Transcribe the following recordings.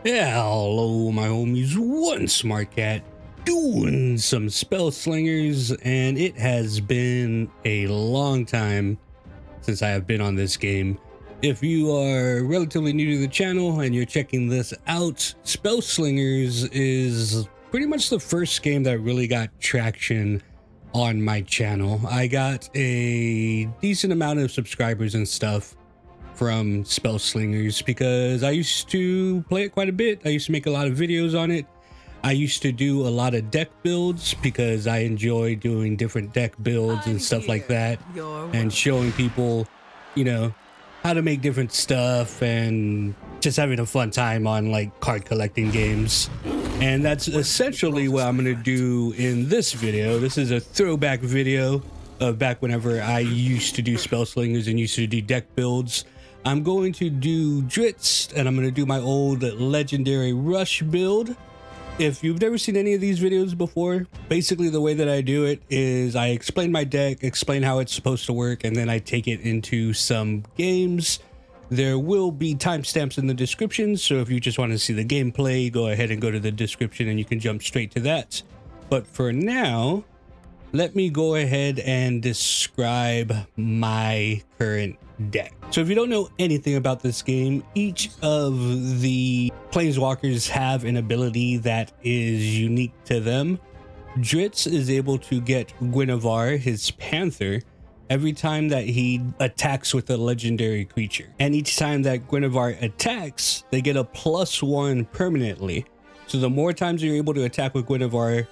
Hello, my homies. One smart cat doing some Spellslingers, and it has been a long time since I have been on this game. If you are relatively new to the channel and you're checking this out, Spellslingers is pretty much the first game that really got traction on my channel. I got a decent amount of subscribers and stuff from Spellslingers because I used to play it quite a bit. I used to make a lot of videos on it. I used to do a lot of deck builds because I enjoy doing different deck builds and stuff like that, and showing people, you know, how to make different stuff and just having a fun time on like card collecting games. And that's essentially what I'm gonna do in this video. This is a throwback video of back whenever I used to do Spellslingers and used to do deck builds. I'm going to do Dritz, and I'm going to do my old legendary rush build. If you've never seen any of these videos before, basically the way that I do it is I explain my deck, explain how it's supposed to work, and then I take it into some games. There will be timestamps in the description, so if you just want to see the gameplay, go ahead and go to the description and you can jump straight to that. But for now, let me go ahead and describe my current deck. So if you don't know anything about this game, each of the planeswalkers have an ability that is unique to them. Dritz is able to get Guinevere, his panther, every time that he attacks with a legendary creature. And each time that Guinevere attacks, they get a +1 permanently. So the more times you're able to attack with Guinevere,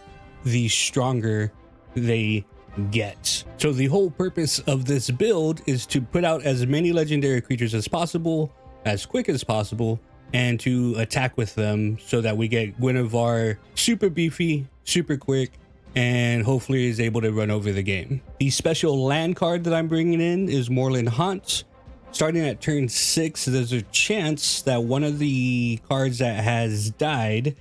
the stronger they get. So the whole purpose of this build is to put out as many legendary creatures as possible, as quick as possible, and to attack with them so that we get Guinevere super beefy, super quick, and hopefully is able to run over the game. The special land card that I'm bringing in is Moorland Haunt. Starting at turn 6, there's a chance that one of the cards that has died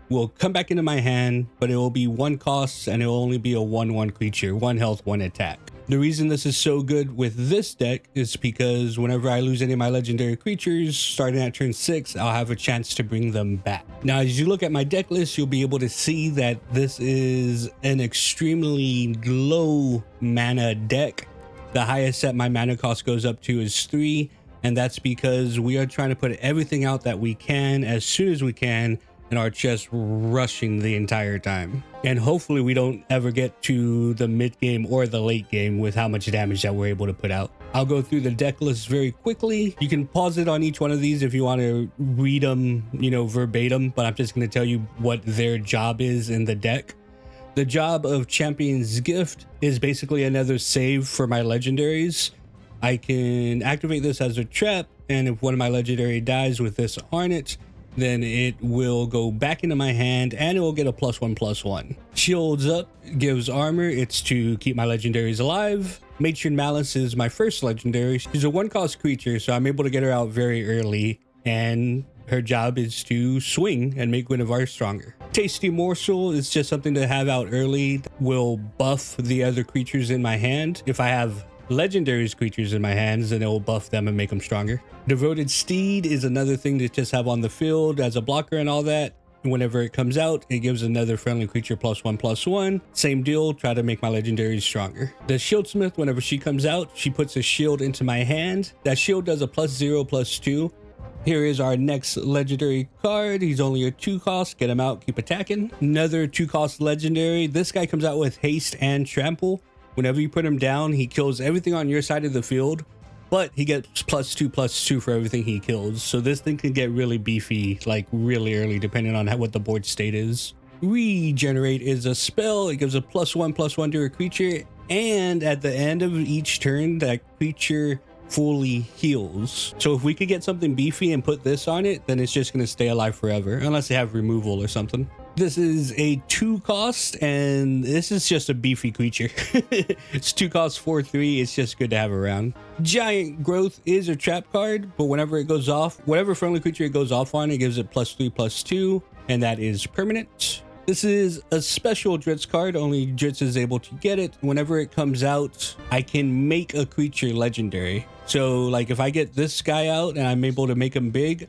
will come back into my hand, but it will be 1 cost and it will only be a 1/1 creature, 1 health, 1 attack. The reason this is so good with this deck is because whenever I lose any of my legendary creatures, starting at turn 6, I'll have a chance to bring them back. Now, as you look at my deck list, you'll be able to see that this is an extremely low mana deck. The highest that my mana cost goes up to is 3, and that's because we are trying to put everything out that we can as soon as we can and are just rushing the entire time. And hopefully we don't ever get to the mid game or the late game with how much damage that we're able to put out. I'll go through the deck list very quickly. You can pause it on each one of these if you want to read them, you know, verbatim, but I'm just going to tell you what their job is in the deck. The job of Champion's Gift is basically another save for my legendaries. I can activate this as a trap, and if one of my legendary dies with this on it, then it will go back into my hand and it will get a +1/+1. Shields Up gives armor. It's to keep my legendaries alive. Matron Malice is my first legendary. She's a 1-cost creature, so I'm able to get her out very early, and her job is to swing and make Guinevere stronger. Tasty Morsel is just something to have out early. Will buff the other creatures in my hand. If I have legendaries creatures in my hands, and it will buff them and make them stronger. Devoted Steed is another thing to just have on the field as a blocker and all that. Whenever it comes out, it gives another friendly creature +1/+1. Same deal, try to make my legendaries stronger. The Shieldsmith, whenever she comes out, she puts a shield into my hand. That shield does a +0/+2. Here is our next legendary card. He's only a 2-cost. Get him out, keep attacking. Another 2-cost legendary. This guy comes out with haste and trample. Whenever you put him down, he kills everything on your side of the field, but he gets +2/+2 for everything he kills. So this thing can get really beefy, like really early, depending on what the board state is. Regenerate is a spell. It gives a +1/+1 to a creature, and at the end of each turn, that creature fully heals. So if we could get something beefy and put this on it, then it's just going to stay alive forever, unless they have removal or something. This is a 2-cost, and this is just a beefy creature. It's 2 costs, 4/3. It's just good to have around. Giant Growth is a trap card, but whenever it goes off, whatever friendly creature it goes off on, it gives it +3/+2, and that is permanent. This is a special Dritz card. Only Dritz is able to get it. Whenever it comes out, I can make a creature legendary. So like if I get this guy out and I'm able to make him big,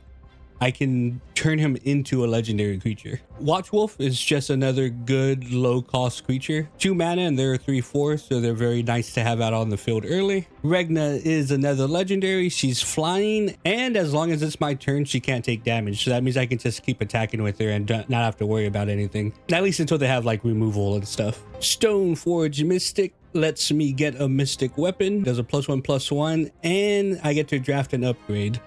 I can turn him into a legendary creature. Watchwolf is just another good low cost creature. 2 mana and they're 3/4, so they're very nice to have out on the field early. Regna is another legendary. She's flying, and as long as it's my turn, she can't take damage. So that means I can just keep attacking with her and not have to worry about anything. At least until they have like removal and stuff. Stoneforge Mystic lets me get a mystic weapon. Does a +1/+1, and I get to draft an upgrade.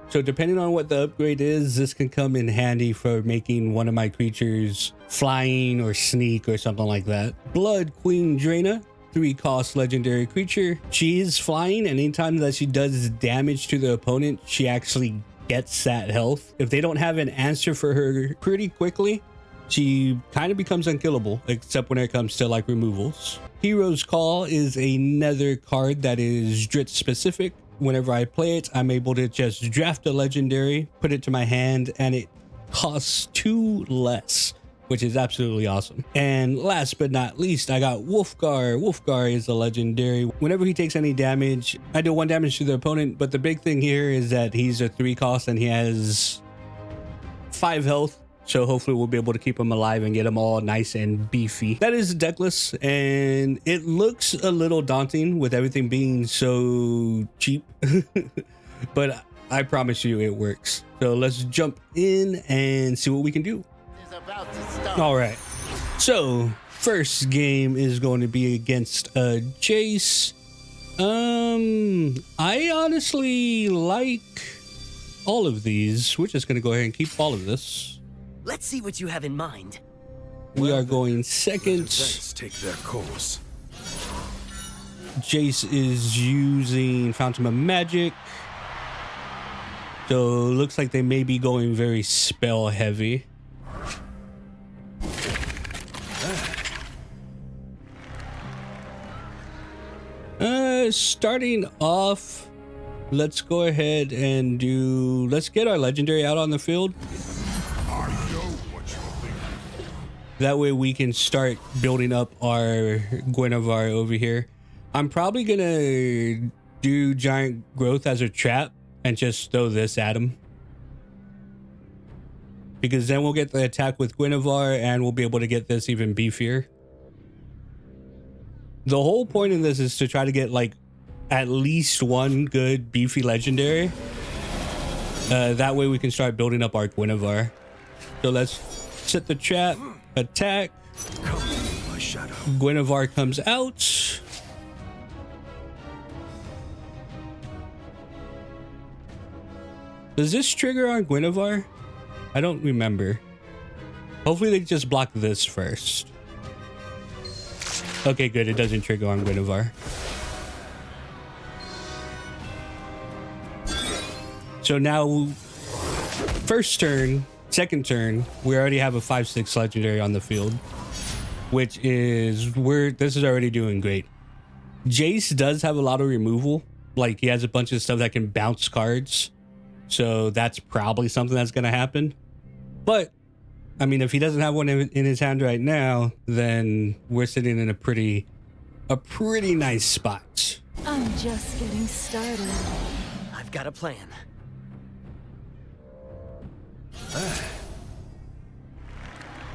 So depending on what the upgrade is, this can come in handy for making one of my creatures flying or sneak or something like that. Blood Queen Draina, 3-cost legendary creature. She is flying, and anytime that she does damage to the opponent, she actually gets that health. If they don't have an answer for her pretty quickly, she kind of becomes unkillable, except when it comes to like removals. Hero's Call is another card that is Dritz specific. Whenever I play it, I'm able to just draft a legendary, put it to my hand, and it costs 2 less, which is absolutely awesome. And last but not least, I got Wolfgar. Wolfgar is a legendary. Whenever he takes any damage, I do 1 damage to the opponent, but the big thing here is that he's a 3-cost and he has 5 health. So hopefully we'll be able to keep him alive and get him all nice and beefy. That is the deck list, and it looks a little daunting with everything being so cheap, but I promise you it works. So let's jump in and see what we can do. All right, so first game is going to be against Jace. I honestly like all of these. We're just going to go ahead and keep all of this. Let's see what you have in mind. We are going second. Let's take their course. Jace is using Fountain of Magic. So looks like they may be going very spell heavy. Starting off, let's go ahead and let's get our legendary out on the field. That way we can start building up our Guinevere over here. I'm probably gonna do Giant Growth as a trap and just throw this at him, because then we'll get the attack with Guinevere and we'll be able to get this even beefier. The whole point of this is to try to get like at least 1 good beefy legendary. That way we can start building up our Guinevere. So let's set the trap. Attack. My shadow. Guinevere comes out. Does this trigger on Guinevere? I don't remember. Hopefully they just block this first. Okay, good. It doesn't trigger on Guinevere. So now, first turn, second turn, we already have a 5/6 legendary on the field, which is this is already doing great. Jace does have a lot of removal. Like, he has a bunch of stuff that can bounce cards. So that's probably something that's going to happen. But I mean, if he doesn't have one in his hand right now, then we're sitting in a pretty nice spot. I'm just getting started. I've got a plan.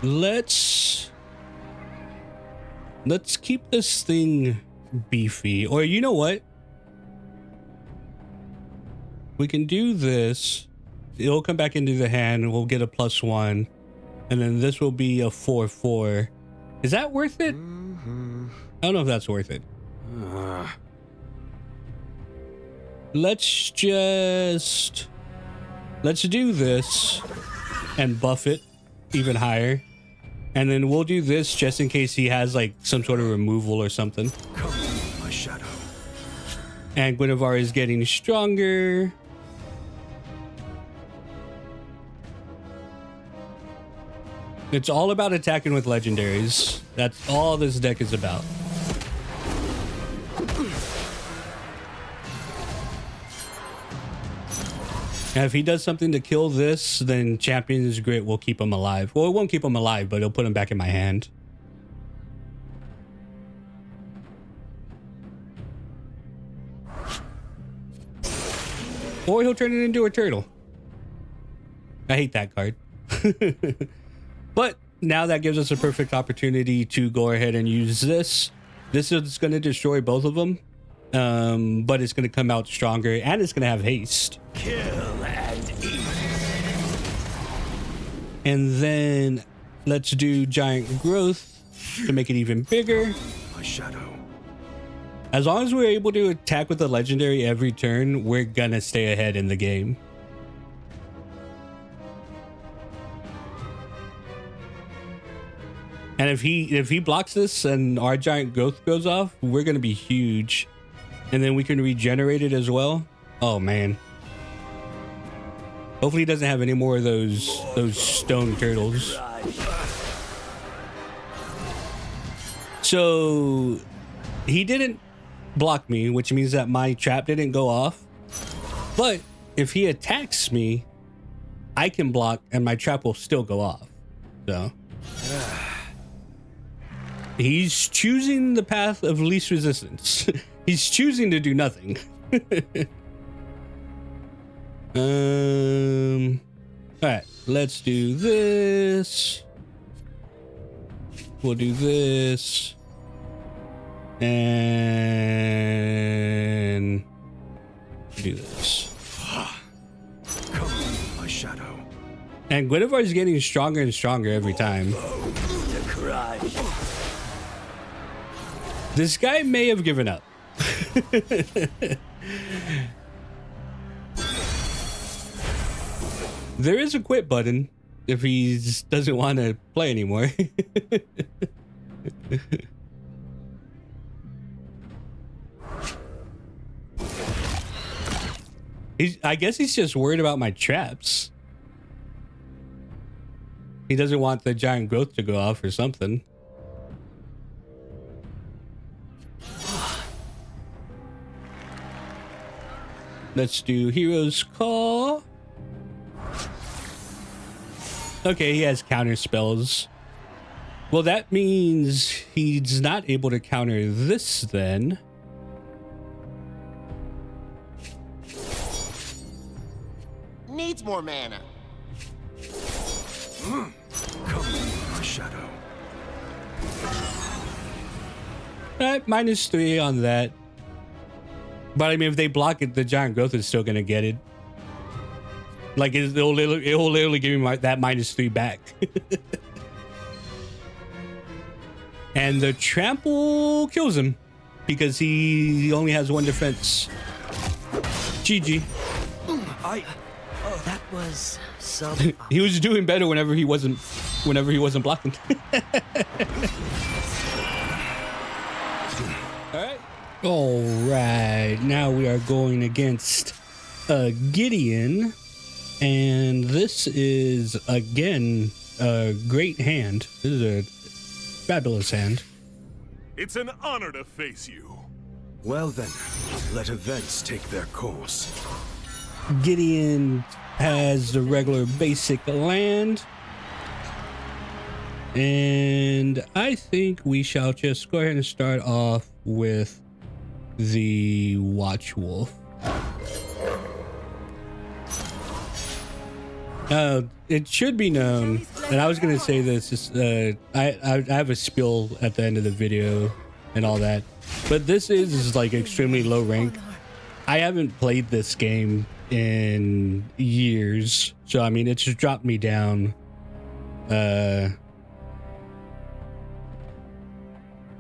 Let's keep this thing beefy. Or you know what? We can do this. It'll come back into the hand and we'll get a +1. And then this will be a 4/4. Is that worth it? I don't know if that's worth it. Let's do this and buff it even higher. And then we'll do this just in case he has like some sort of removal or something. Come, my shadow. And Guinevere is getting stronger. It's all about attacking with legendaries. That's all this deck is about. And if he does something to kill this, then Champion's Grit will keep him alive. Well, it won't keep him alive, but it'll put him back in my hand. Or he'll turn it into a turtle. I hate that card. But now that gives us a perfect opportunity to go ahead and use this. This is going to destroy both of them. But it's going to come out stronger and it's going to have haste. Kill and eat. And then let's do giant growth to make it even bigger. My shadow. As long as we're able to attack with the legendary every turn, we're gonna stay ahead in the game. And if he blocks this and our giant growth goes off, we're gonna be huge. And then we can regenerate it as well. Oh man. Hopefully he doesn't have any more of those stone turtles. So he didn't block me, which means that my trap didn't go off. But if he attacks me, I can block and my trap will still go off. So he's choosing the path of least resistance. He's choosing to do nothing. All right, let's do this. We'll do this. And do this. Come, my shadow. And Guinevere is getting stronger and stronger every time. The cry. This guy may have given up. There is a quit button if he doesn't want to play anymore. I guess he's just worried about my traps. He doesn't want the giant growth to go off or something. Let's do Hero's Call. Okay, he has counter spells. Well, that means he's not able to counter this then. Needs more mana. Come, my shadow. Alright, -3 on that. But I mean, if they block it, the giant growth is still gonna get it. Like it'll literally give me that -3 back. And the trample kills him because he only has 1 defense. GG. That was some. He was doing better whenever he wasn't blocking. All right. Now we are going against Gideon, and this is again a great hand. This is a fabulous hand. It's an honor to face you. Well then, let events take their course. Gideon has the regular basic land. And I think we shall just go ahead and start off with the Watch Wolf. It should be known, and I was going to say this, I have a spill at the end of the video and all that, but this is like extremely low rank. I haven't played this game in years, so I mean it's just dropped me down.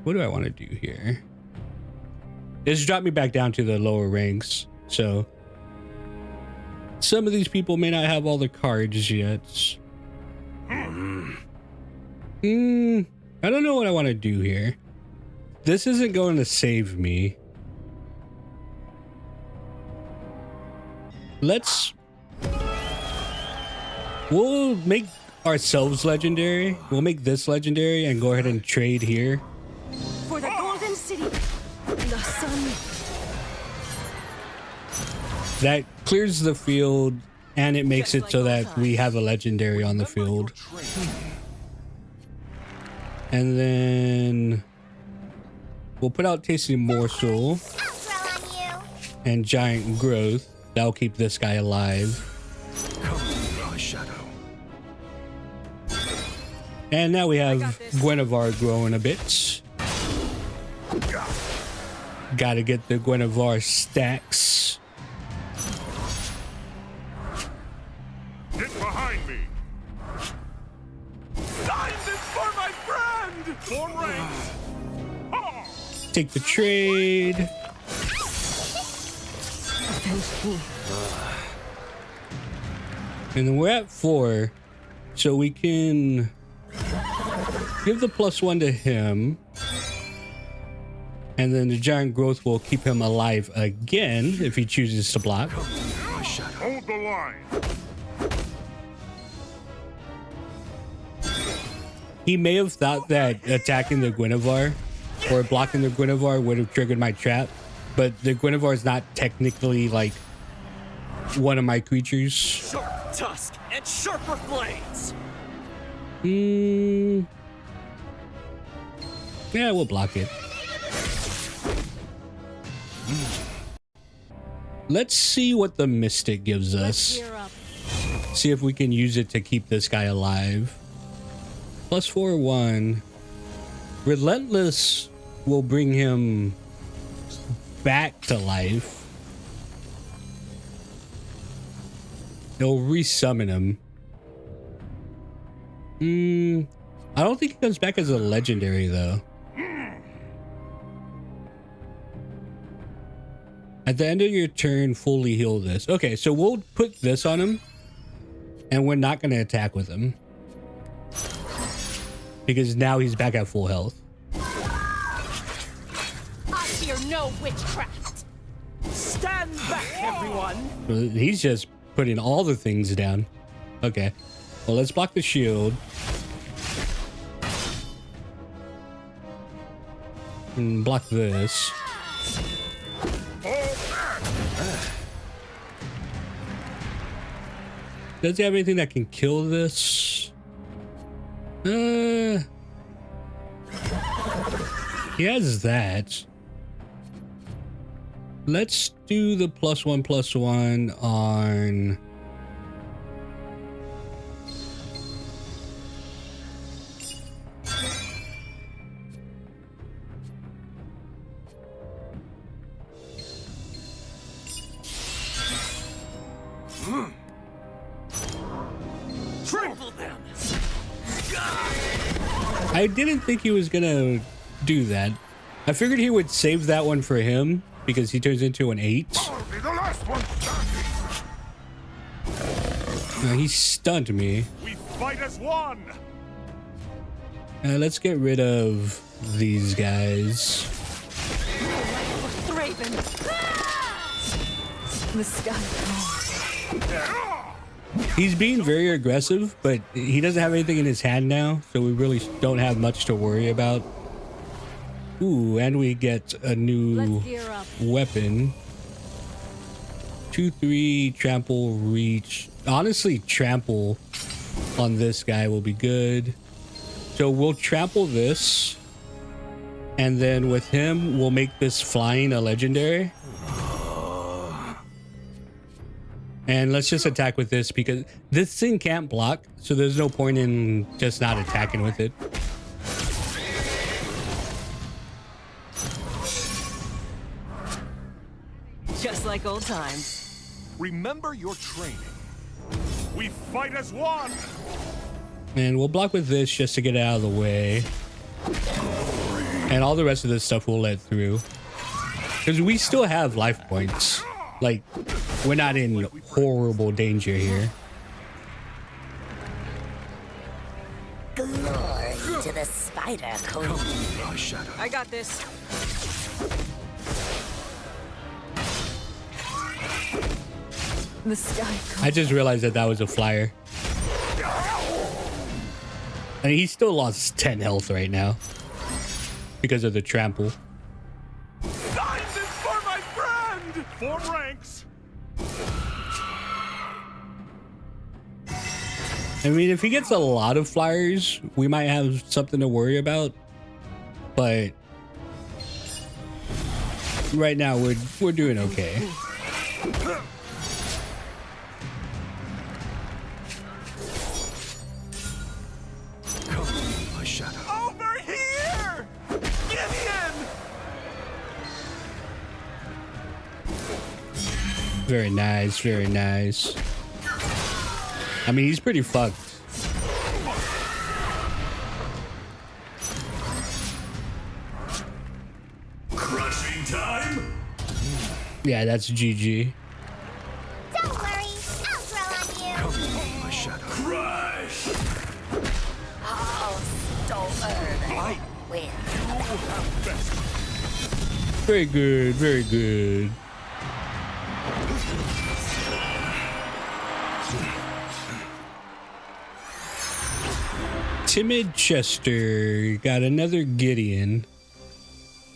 What do I want to do here? It's dropped me back down to the lower ranks, so some of these people may not have all the cards yet. I don't know what I want to do here. This isn't going to save me. We'll make ourselves legendary. We'll make this legendary and go ahead and trade here. For the Golden City, the sun. That clears the field and it makes it so that we have a legendary on the field. And then we'll put out Tasting Morsel and Giant Growth. That'll keep this guy alive. Come, my shadow. And now we have got this. Guinevere growing a bit. Gotta get the Guinevere stacks. Get behind me. Sign this for my friend. Form ranks. Ha! Take the trade. And then we're at 4. So we can give the +1 to him. And then the giant growth will keep him alive again if he chooses to block. Hold the line. He may have thought that attacking the Guinevere or blocking the Guinevere would have triggered my trap, but the Guinevere is not technically like one of my creatures. Sharp tusk and sharper blades. Yeah, we'll block it. Let's see what the Mystic gives us. Gear up. See if we can use it to keep this guy alive. +4/1. Relentless will bring him back to life. It'll resummon him. I don't think he comes back as a legendary though. At the end of your turn, fully heal this. Okay, so we'll put this on him, and we're not going to attack with him. Because now he's back at full health. I fear no witchcraft. Stand back, everyone. He's just putting all the things down. Okay, well, let's block the shield. And block this. Does he have anything that can kill this? He has that. Let's do the +1/+1 on... Trample them. I didn't think he was gonna do that. I figured he would save that one for him because he turns into an 8. I'll be the last one standing. No, he stunned me. We fight as one. Let's get rid of these guys. Thraben. The sky. He's being very aggressive, but he doesn't have anything in his hand now, so we really don't have much to worry about. Ooh, and we get a new Let's gear up. weapon. 2/3 trample reach. Honestly, trample on this guy will be good. So we'll trample this, and then with him, we'll make this flying a legendary. And let's just attack with this because this thing can't block, so there's no point in just not attacking with it. Just like old times. Remember your training. We fight as one. And we'll block with this just to get it out of the way. And all the rest of this stuff we'll let through. Because we still have life points. Like, we're not in horrible danger here. Glory to the Spider Queen. I got this. The sky. I just realized that that was a flyer. And he still lost 10 health right now. Because of the trample. Sign this for my friend. Form ranks. I mean, if he gets a lot of flyers, we might have something to worry about. But right now, we're doing okay. Very nice, very nice. I mean, he's pretty fucked. Crushing time. Yeah, that's GG. Don't worry, I'll throw on you. My shadow. Crush. Oh, Stover. Win. Very good, very good. Timid Chester got another Gideon.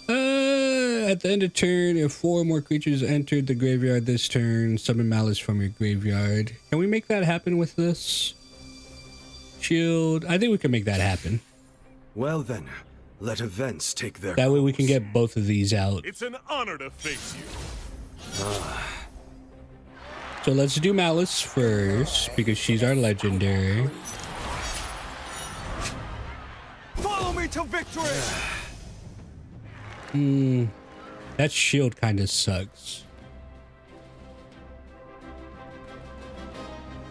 At the end of turn, if 4 more creatures entered the graveyard this turn, summon Malice from your graveyard. Can we make that happen with this? Shield. I think we can make that happen. Well then, let events take their That way we can course. get both of these out. It's an honor to face you. So let's do Malice first because she's our legendary. Follow me to victory! That shield kind of sucks.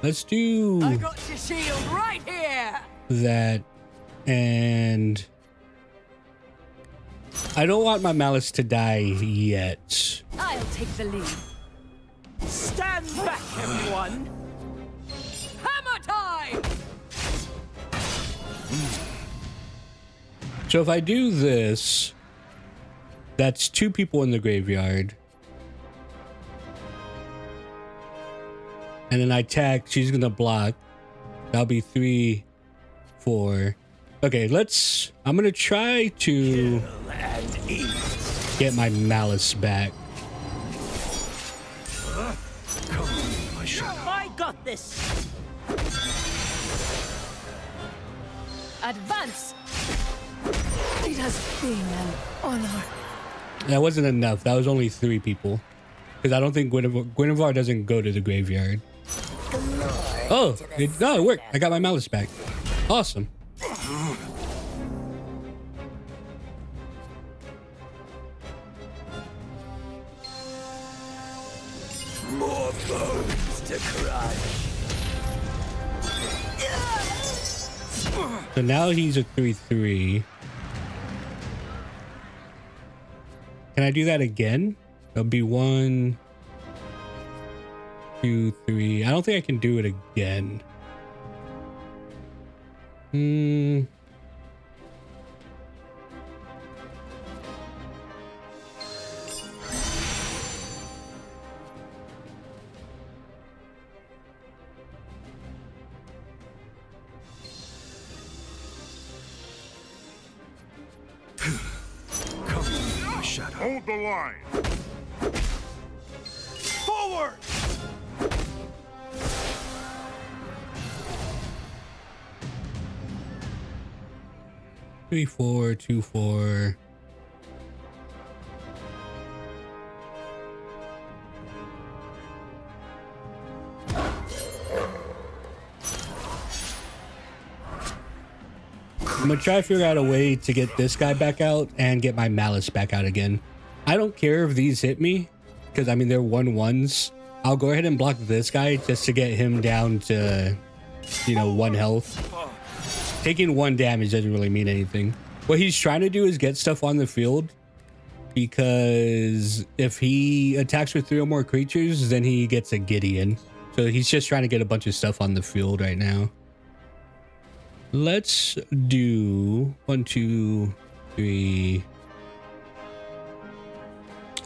Let's do I got your shield right here! that, and I don't want my Malice to die yet. I'll take the lead. Stand back, everyone! Hammer time! So if I do this, that's 2 people in the graveyard. And then I attack, she's gonna block. That'll be 3, 4. Okay, I'm gonna try to get my Malice back. My shadow. I got this! Advance! It has been an honor. That wasn't enough. That was only 3 people. Because I don't think Guinevere doesn't go to the graveyard. Oh, it worked. I got my Malice back. Awesome. More bones to crush! So now he's a 3/3. Can I do that again? That'll be 1, 2, 3. I don't think I can do it again. My shadow. Hold the line. Forward! 3, 4, 2, 4. I'm gonna try to figure out a way to get this guy back out and get my Malice back out again. I don't care if these hit me, because I mean they're 1/1s. I'll go ahead and block this guy just to get him down to, 1 health. Taking 1 damage doesn't really mean anything. What he's trying to do is get stuff on the field, because if he attacks with 3 or more creatures, then he gets a Gideon. So he's just trying to get a bunch of stuff on the field right now. Let's do 1, 2, 3.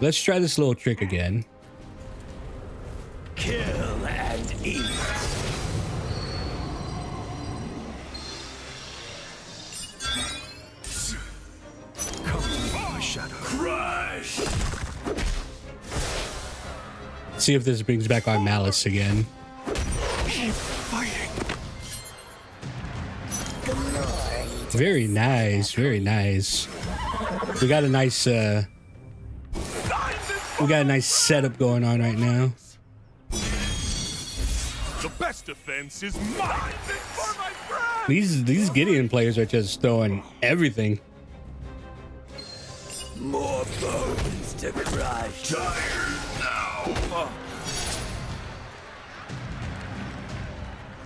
Let's try this little trick again. Kill and eat! My shadow. Crush. See if this brings back our Malice again. Very nice, very nice. We got a nice setup going on right now. The best defense is mine. For my friend. These Gideon players are just throwing everything. More bones to crush! Tired now.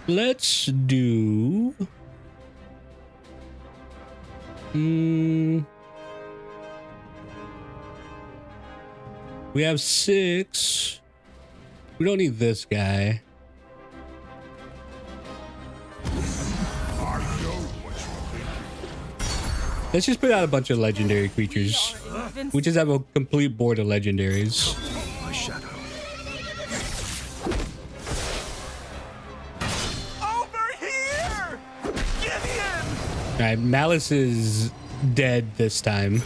Let's do... we have 6. We don't need this guy. Let's just put out a bunch of legendary creatures. We just have a complete board of legendaries. My shadow. Over here! Gideon! All right, Malice is dead this time.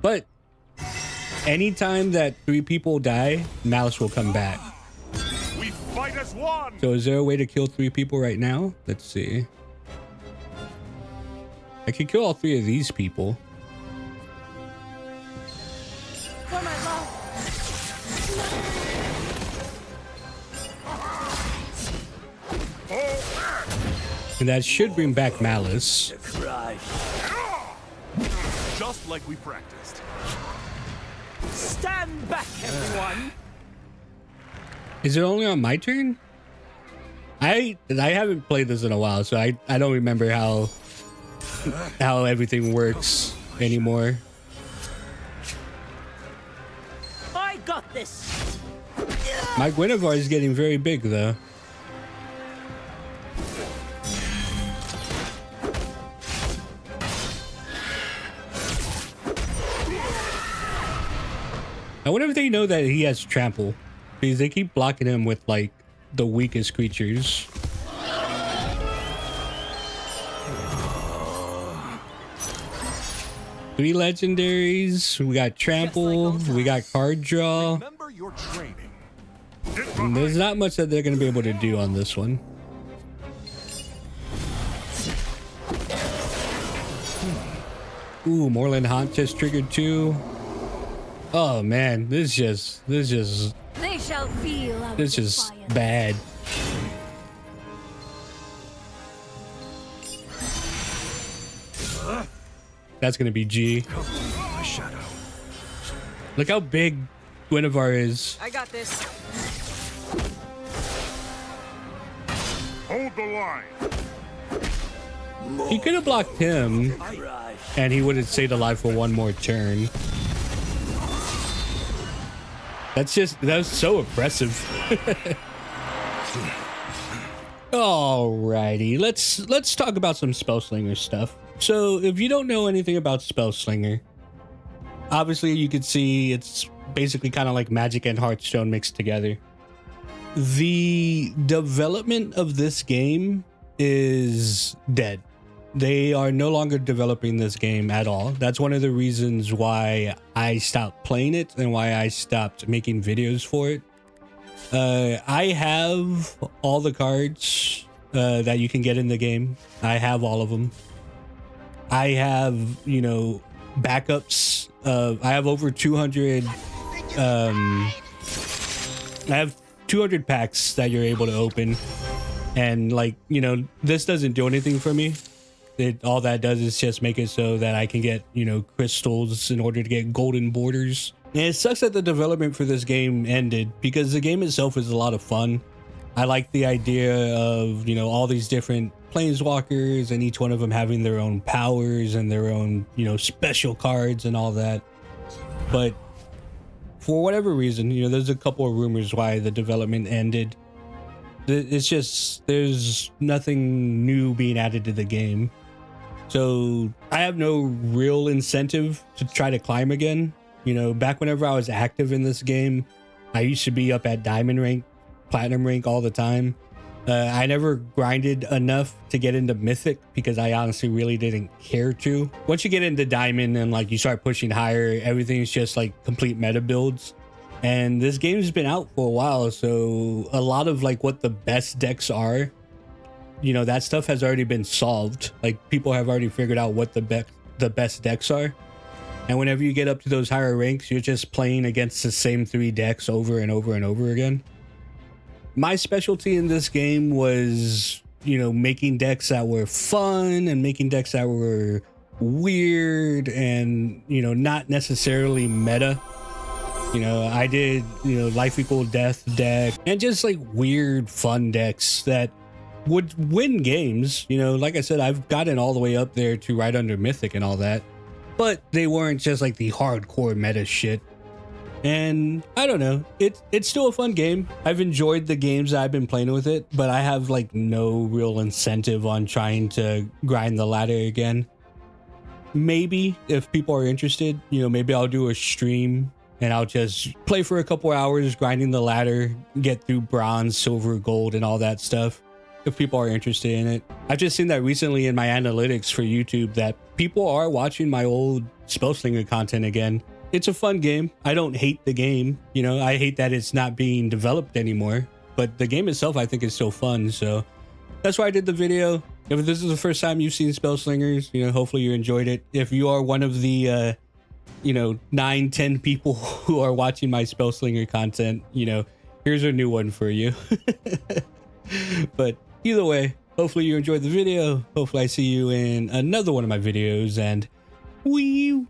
But anytime that 3 people die, Malice will come back. We fight as one! So is there a way to kill 3 people right now? Let's see. I can kill all 3 of these people. For my love. And that should bring back Malice. Just like we practiced. Stand back, everyone. Is it only on my turn? I haven't played this in a while, so I don't remember how everything works anymore. I got this. My Guinevere is getting very big though. I wonder if they know that he has trample, because they keep blocking him with like the weakest creatures. Three legendaries. We got trample. We got card draw. Remember your training. And there's not much that they're going to be able to do on this one. Ooh, Moreland Haunt just triggered too. Oh man, this is just They shall feel our this is defiance. bad. That's gonna be G. My shadow. Look how big Guinevere is. I got this. Hold the line. He could have blocked him, and he would have stayed alive for one more turn. That's so oppressive. Alrighty, let's talk about some Spellslinger stuff. So if you don't know anything about Spellslinger, obviously you could see it's basically kind of like Magic and Hearthstone mixed together. The development of this game is dead. They are no longer developing this game at all. That's one of the reasons why I stopped playing it and why I stopped making videos for it. I have all the cards that you can get in the game. I have all of them. I have, you know, backups. I have over 200. I have 200 packs that you're able to open, and like, you know, this doesn't do anything for me. All that does is just make it so that I can get, you know, crystals in order to get golden borders. And it sucks that the development for this game ended, because the game itself is a lot of fun. I like the idea of, you know, all these different planeswalkers and each one of them having their own powers and their own, you know, special cards and all that. But for whatever reason, you know, there's a couple of rumors why the development ended. It's just, there's nothing new being added to the game. So I have no real incentive to try to climb again. You know, back whenever I was active in this game, I used to be up at diamond rank, platinum rank all the time. I never grinded enough to get into mythic because I honestly really didn't care to. Once you get into diamond and like you start pushing higher, everything's just like complete meta builds. And this game's been out for a while, so a lot of like what the best decks are, you know, that stuff has already been solved. Like people have already figured out what the best decks are. And whenever you get up to those higher ranks, you're just playing against the same 3 decks over and over and over again. My specialty in this game was, you know, making decks that were fun and making decks that were weird and, you know, not necessarily meta. You know, I did, you know, life equal death deck and just like weird fun decks that would win games. You know, like I said, I've gotten all the way up there to right under Mythic and all that, but they weren't just like the hardcore meta shit. And I don't know, it's still a fun game. I've enjoyed the games that I've been playing with it, but I have like no real incentive on trying to grind the ladder again. Maybe if people are interested, you know, maybe I'll do a stream and I'll just play for a couple hours grinding the ladder, get through bronze, silver, gold, and all that stuff if people are interested in it. I've just seen that recently in my analytics for YouTube that people are watching my old Spellslinger content again. It's a fun game. I don't hate the game. You know, I hate that it's not being developed anymore, but the game itself I think is still fun. So that's why I did the video. If this is the first time you've seen Spellslingers, you know, hopefully you enjoyed it. If you are one of the, you know, 9-10 people who are watching my Spellslinger content, you know, here's a new one for you. But either way, hopefully you enjoyed the video. Hopefully I see you in another one of my videos, and wee.